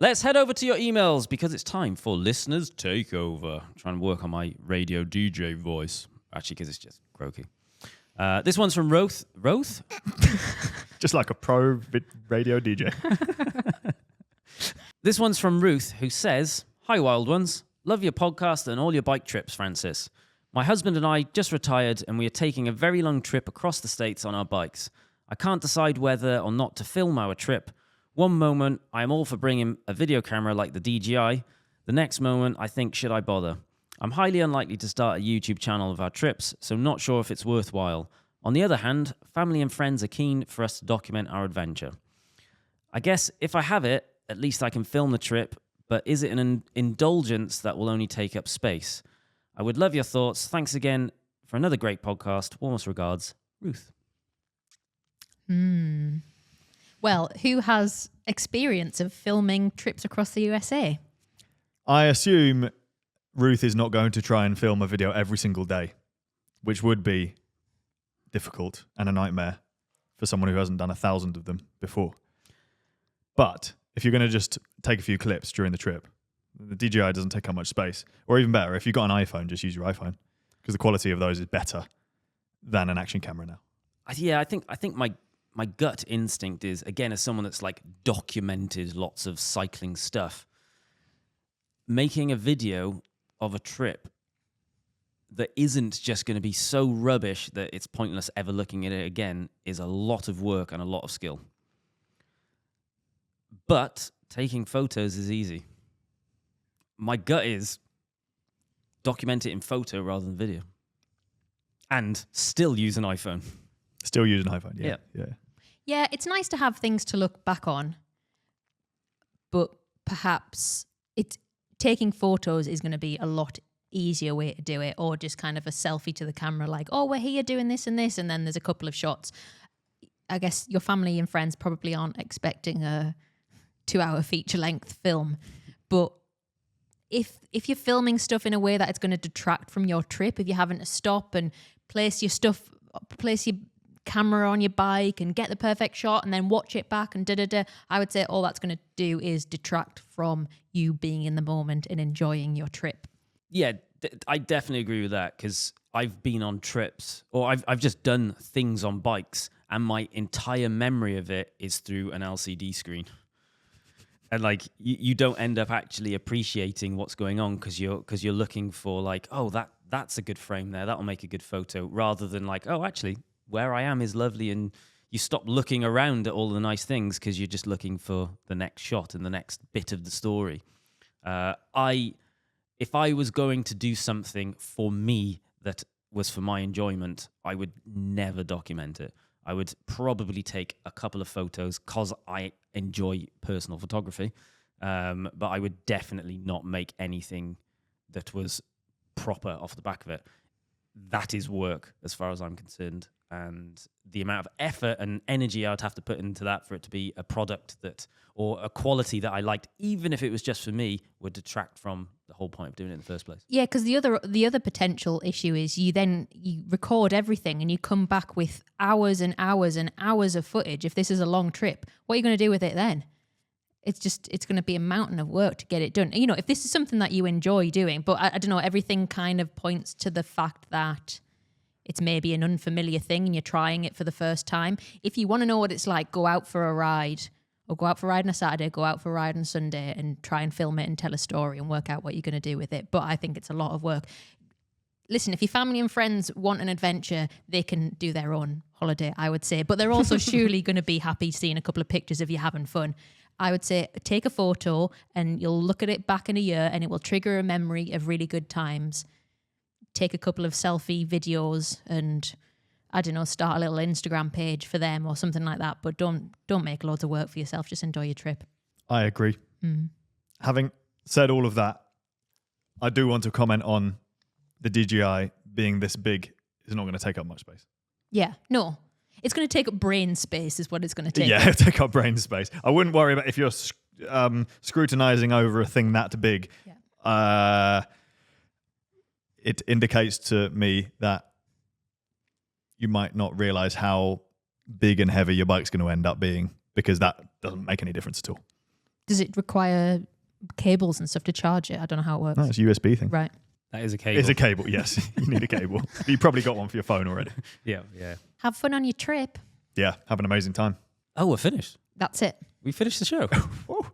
Let's head over to your emails because it's time for Listeners Takeover. I'm trying to work on my radio DJ voice. Actually, because it's just croaky. This one's from Roth. Roth? Just like a pro radio DJ. This one's from Ruth, who says, "Hi, Wild Ones. Love your podcast and all your bike trips, Francis. My husband and I just retired and we are taking a very long trip across the States on our bikes. I can't decide whether or not to film our trip. One moment, I am all for bringing a video camera like the DJI. The next moment, I think, should I bother? I'm highly unlikely to start a YouTube channel of our trips, so not sure if it's worthwhile. On the other hand, family and friends are keen for us to document our adventure. I guess if I have it, at least I can film the trip, but is it an indulgence that will only take up space? I would love your thoughts. Thanks again for another great podcast. Warmest regards, Ruth." Well, who has experience of filming trips across the USA? I assume Ruth is not going to try and film a video every single day, which would be difficult and a nightmare for someone who hasn't done 1,000 of them before. But if you're going to just take a few clips during the trip, the DJI doesn't take up much space. Or even better, if you've got an iPhone, just use your iPhone because the quality of those is better than an action camera now. Yeah, I think my gut instinct is, again, as someone that's like documented lots of cycling stuff, making a video of a trip that isn't just going to be so rubbish that it's pointless ever looking at it again is a lot of work and a lot of skill. But taking photos is easy. My gut is document it in photo rather than video. And still use an iPhone. Still use an iPhone, yeah. Yeah, it's nice to have things to look back on, but perhaps taking photos is going to be a lot easier way to do it, or just kind of a selfie to the camera like, oh, we're here doing this and this, and then there's a couple of shots. I guess your family and friends probably aren't expecting a 2-hour feature-length film, but if you're filming stuff in a way that it's going to detract from your trip, if you're having to stop and place your camera on your bike and get the perfect shot and then watch it back and I would say all that's going to do is detract from you being in the moment and enjoying your trip. Yeah, I definitely agree with that because I've been on trips or I've just done things on bikes and my entire memory of it is through an LCD screen. And like you don't end up actually appreciating what's going on because you're looking for like, oh, that's a good frame there, that'll make a good photo, rather than like, oh, actually where I am is lovely, and you stop looking around at all the nice things because you're just looking for the next shot and the next bit of the story. If I was going to do something for me that was for my enjoyment, I would never document it. I would probably take a couple of photos because I enjoy personal photography, but I would definitely not make anything that was proper off the back of it. That is work as far as I'm concerned, and the amount of effort and energy I would have to put into that for it to be a product or a quality that I liked, even if it was just for me, would detract from the whole point of doing it in the first place. Yeah, because the other potential issue is you record everything and you come back with hours and hours and hours of footage. If this is a long trip, what are you going to do with it then? It's going to be a mountain of work to get it done. You know, if this is something that you enjoy doing, but I don't know, everything kind of points to the fact that it's maybe an unfamiliar thing and you're trying it for the first time. If you want to know what it's like, go out for a ride, or go out for a ride on a Saturday, go out for a ride on Sunday and try and film it and tell a story and work out what you're going to do with it. But I think it's a lot of work. Listen, if your family and friends want an adventure, they can do their own holiday, I would say. But they're also surely going to be happy seeing a couple of pictures of you having fun. I would say take a photo and you'll look at it back in a year and it will trigger a memory of really good times. Take a couple of selfie videos and, I don't know, start a little Instagram page for them or something like that. But don't make loads of work for yourself. Just enjoy your trip. I agree. Having said all of that, I do want to comment on the DJI being this big is not going to take up much space. Yeah, no. It's going to take up brain space is what it's going to take. Yeah, take up brain space. I wouldn't worry about if you're scrutinizing over a thing that big. Yeah. It indicates to me that you might not realize how big and heavy your bike's going to end up being, because that doesn't make any difference at all. Does it require cables and stuff to charge it? I don't know how it works. No, it's a USB thing. Right. That is a cable. It's a cable, yes. You need a cable. You probably got one for your phone already. Yeah. Have fun on your trip. Yeah, have an amazing time. Oh, we're finished. That's it. We finished the show. Woo.